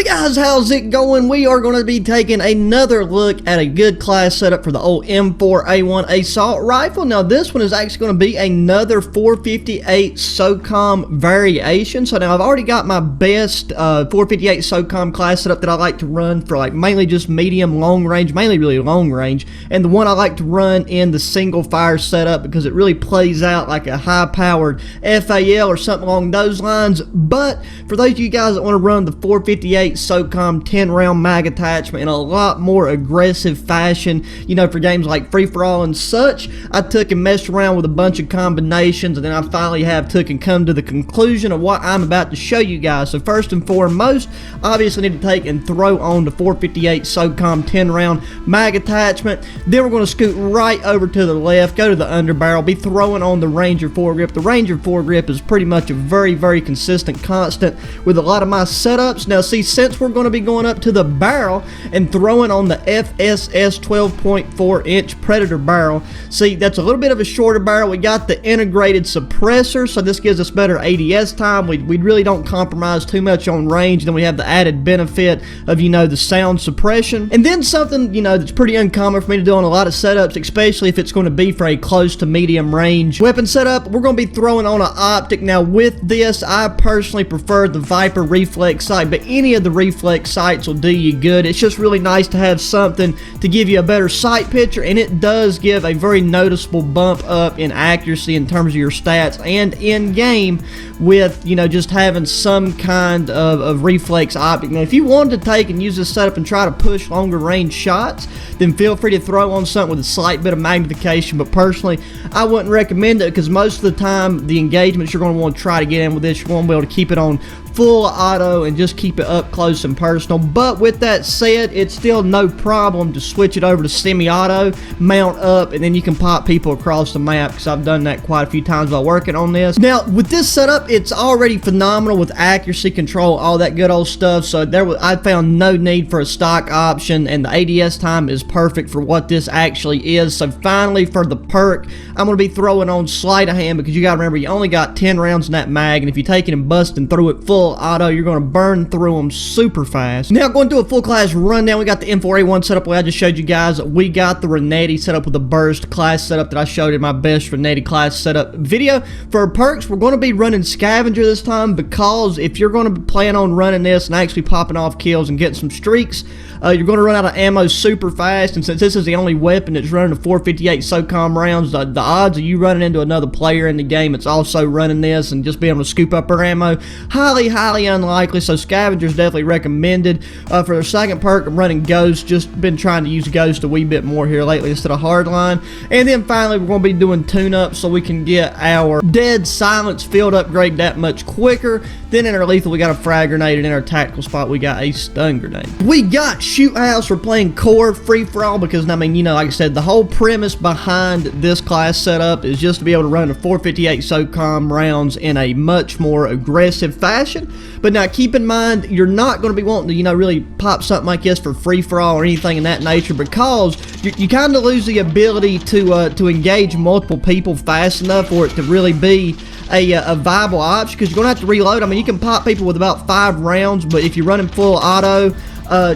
Guys, how's it going? We are going to be taking another look at a good class setup for the old M4A1 assault rifle. Now this one is actually going to be another 458 Socom variation. So now I've already got my best 458 Socom class setup that I like to run for like mainly just medium long range, mainly really long range, and the one I like to run in the single fire setup because it really plays out like a high powered FAL or something along those lines. But for those of you guys that want to run the 458 Socom 10 round mag attachment in a lot more aggressive fashion, you know, for games like free-for-all and such, I took and messed around with a bunch of combinations, and then I finally took and come to the conclusion of what I'm about to show you guys. So first and foremost, obviously need to take and throw on the 458 Socom 10 round mag attachment. Then we're going to scoot right over to the left, go to the underbarrel, be throwing on the Ranger foregrip. The Ranger foregrip is pretty much a very consistent constant with a lot of my setups. Now see, since we're going to be going up to the barrel and throwing on the FSS 12.4 inch Predator barrel, see, that's a little bit of a shorter barrel. We got the integrated suppressor, so this gives us better ADS time. We really don't compromise too much on range. Then we have the added benefit of, you know, the sound suppression. And then something, you know, that's pretty uncommon for me to do on a lot of setups, especially if it's going to be for a close to medium range weapon setup, we're going to be throwing on an optic. Now with this, I personally prefer the Viper reflex sight, but any of the reflex sights will do you good. It's just really nice to have something to give you a better sight picture, and it does give a very noticeable bump up in accuracy in terms of your stats and in game with, you know, just having some kind of reflex optic. Now if you wanted to take and use this setup and try to push longer range shots, then feel free to throw on something with a slight bit of magnification, but personally I wouldn't recommend it because most of the time the engagements you're going to want to try to get in with this, you're going to be able to keep it on full auto and just keep it up close and personal. But with that said, it's still no problem to switch it over to semi-auto, mount up, and then you can pop people across the map, because I've done that quite a few times while working on this. Now with this setup, it's already phenomenal with accuracy control, all that good old stuff, so I found no need for a stock option, and the ADS time is perfect for what this actually is. So finally, for the perk, I'm going to be throwing on sleight of hand, because you got to remember, you only got 10 rounds in that mag, and if you take it and busting through it full auto, you're going to burn through them super fast. Now going to a full class rundown, we got the M4A1 setup where I just showed you guys. We got the Renetti setup with the burst class setup that I showed in my best Renetti class setup video. For perks, we're going to be running scavenger this time, because if you're going to plan on running this and actually popping off kills and getting some streaks, you're going to run out of ammo super fast, and since this is the only weapon that's running the 458 Socom rounds, the odds of you running into another player in the game that's also running this and just being able to scoop up her ammo, highly unlikely. So scavenger's definitely recommended. For the second perk, I'm running Ghost. Just been trying to use Ghost a wee bit more here lately instead of Hardline. And then finally, we're going to be doing tune-up so we can get our dead silence field upgrade that much quicker. Then in our lethal, we got a frag grenade, and in our tactical spot, we got a stun grenade. We got shoot house. We're playing core free-for-all because, I mean, you know, like I said, the whole premise behind this class setup is just to be able to run the 458 Socom rounds in a much more aggressive fashion. But now keep in mind, you're not going to be wanting to, you know, really pop something like this for free-for-all or anything in that nature, because you kind of lose the ability to engage multiple people fast enough for it to really be a viable option, because you're going to have to reload. I mean, you can pop people with about 5 rounds, but if you're running full auto,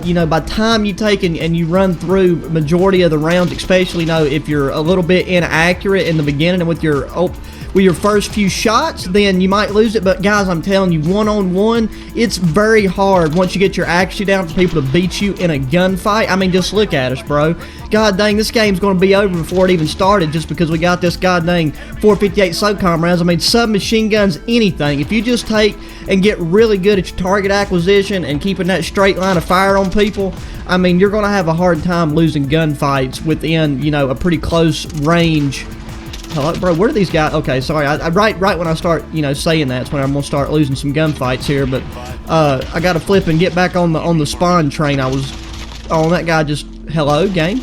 you know, by the time you take and you run through majority of the rounds, especially, you know, if you're a little bit inaccurate in the beginning and with your first few shots, then you might lose it. But guys, I'm telling you, one-on-one, it's very hard once you get your accuracy down for people to beat you in a gunfight. I mean, just look at us, bro. God dang, this game's going to be over before it even started, just because we got this god dang 458 Socom rounds. I mean, submachine guns, anything. If you just take and get really good at your target acquisition and keeping that straight line of fire on people, I mean, you're going to have a hard time losing gunfights within, you know, a pretty close range. Hello, bro, where are these guys? Okay, sorry, right when I start, you know, saying that's when I'm gonna start losing some gunfights here. But I gotta flip and get back on the spawn train. I was on that guy. Just hello, game.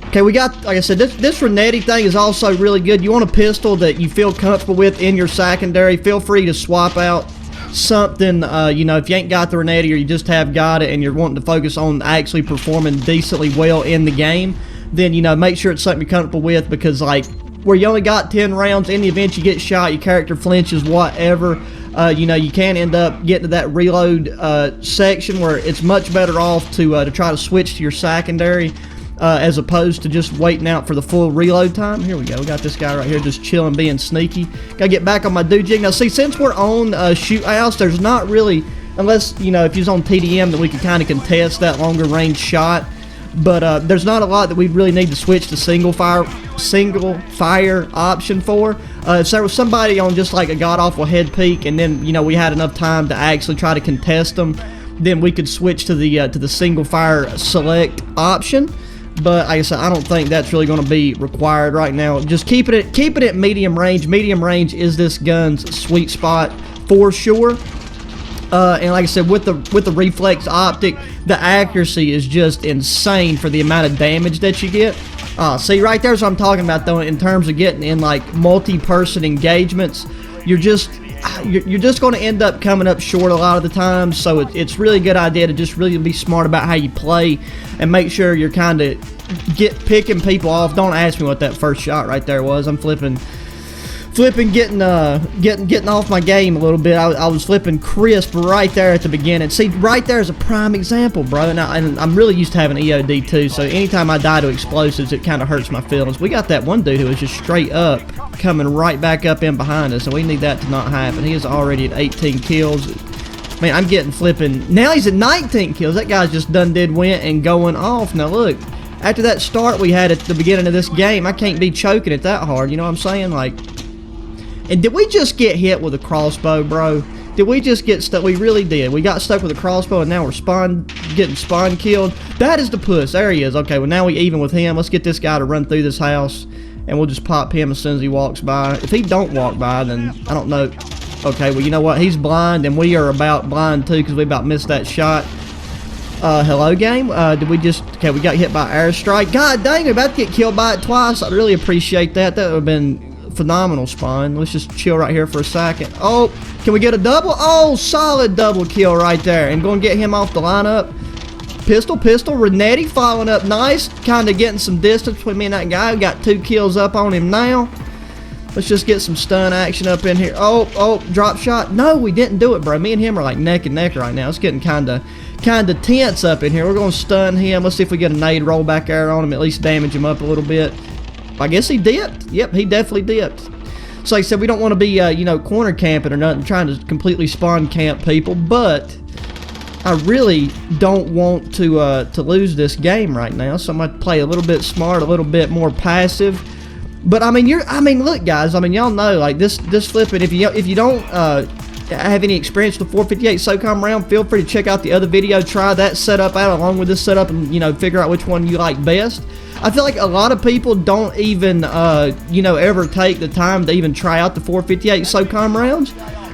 Okay, we got, like I said, this Renetti thing is also really good. You want a pistol that you feel comfortable with in your secondary, feel free to swap out something, you know, if you ain't got the Renetti or you just have got it and you're wanting to focus on actually performing decently well in the game, then, you know, make sure it's something you're comfortable with, because, like, where you only got 10 rounds. In the event you get shot, your character flinches, whatever, you know, you can end up getting to that reload section where it's much better off to try to switch to your secondary as opposed to just waiting out for the full reload time. Here we go. We got this guy right here just chilling, being sneaky. Gotta get back on my dude jig. Now, see, since we're on shoot house, there's not really, unless, you know, if you're on TDM, that we can kind of contest that longer range shot. But there's not a lot that we really need to switch to single fire option for. If there was somebody on just like a god-awful head peak, and then, you know, we had enough time to actually try to contest them, then we could switch to the single fire select option. But like I said, I don't think that's really going to be required right now. Just keep it at medium range. Medium range is this gun's sweet spot for sure. And like I said, with the reflex optic, the accuracy is just insane for the amount of damage that you get. See, right there's what I'm talking about, though, in terms of getting in like multi-person engagements. You're just going to end up coming up short a lot of the time. So it's really a good idea to just really be smart about how you play and make sure you're kind of picking people off. Don't ask me what that first shot right there was. I'm flipping, getting off my game a little bit. I was flipping crisp right there at the beginning. See, right there is a prime example, bro. And I'm really used to having EOD too, so anytime I die to explosives, it kind of hurts my feelings. We got that one dude who was just straight up coming right back up in behind us, and we need that to not happen. He is already at 18 kills. Man, I'm getting flipping. Now he's at 19 kills. That guy's just went and going off. Now look, after that start we had at the beginning of this game, I can't be choking it that hard. You know what I'm saying? Like. And did we just get hit with a crossbow, bro? Did we just get stuck? We really did. We got stuck with a crossbow, and now we're getting spawn killed. That is the puss. There he is. Okay, well, now we even with him. Let's get this guy to run through this house, and we'll just pop him as soon as he walks by. If he don't walk by, then I don't know. Okay, well, you know what? He's blind, and we are about blind, too, because we about missed that shot. Hello, game. Did we just... Okay, we got hit by airstrike. God dang, we're about to get killed by it twice. I really appreciate that. That would have been... phenomenal spawn. Let's just chill right here for a second. Oh, can we get a double? Oh, solid double kill right there. And go and get him off the lineup. Pistol. Renetti following up nice. Kind of getting some distance between me and that guy. We got 2 kills up on him now. Let's just get some stun action up in here. Oh, drop shot. No, we didn't do it, bro. Me and him are like neck and neck right now. It's getting kind of tense up in here. We're going to stun him. Let's see if we get a nade roll back there on him. At least damage him up a little bit. I guess he dipped. Yep, he definitely dipped. So like I said, we don't want to be, you know, corner camping or nothing, trying to completely spawn camp people, but I really don't want to lose this game right now, so I'm going to play a little bit smart, a little bit more passive. But I mean, look, guys, I mean, y'all know, like this flipping. If you don't have any experience with the 458 Socom round, feel free to check out the other video, try that setup out along with this setup, and you know, figure out which one you like best. I feel like a lot of people don't even, you know, ever take the time to even try out the 458 Socom rounds.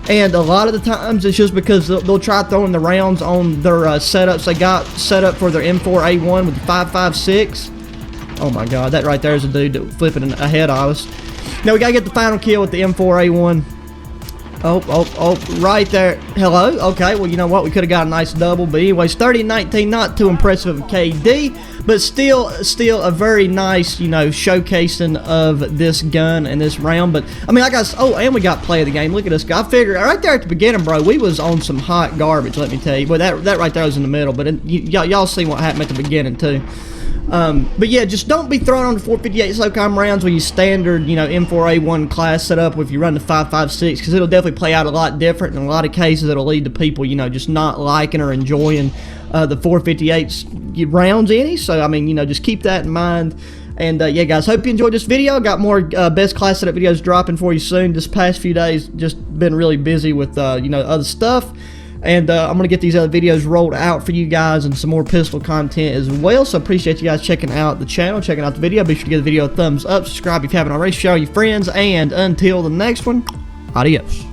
And a lot of the times it's just because they'll try throwing the rounds on their setups they got set up for their M4A1 with the 5.56. Oh my god, that right there is a dude that was flipping ahead of us. Now we gotta get the final kill with the M4A1. Oh, right there. Hello? Okay, well, you know what? We could have got a nice double. But anyways, 30-19, not too impressive of KD. But still a very nice, you know, showcasing of this gun and this round. But, I mean, I got... Oh, and we got play of the game. Look at this guy. I figured, right there at the beginning, bro, we was on some hot garbage, let me tell you. Well, that right there was in the middle. But y'all seen what happened at the beginning, too. But yeah, just don't be throwing on the 458 Socom rounds with your standard, you know, M4A1 class setup if you run the 5.56, because it'll definitely play out a lot different. In a lot of cases, it'll lead to people, you know, just not liking or enjoying the 458 rounds any. So, I mean, you know, just keep that in mind. And yeah, guys, hope you enjoyed this video. Got more best class setup videos dropping for you soon. This past few days, just been really busy with, you know, other stuff. And I'm going to get these other videos rolled out for you guys and some more pistol content as well. So appreciate you guys checking out the channel, checking out the video. Be sure to give the video a thumbs up, subscribe if you haven't already, share with your friends, and until the next one, adios.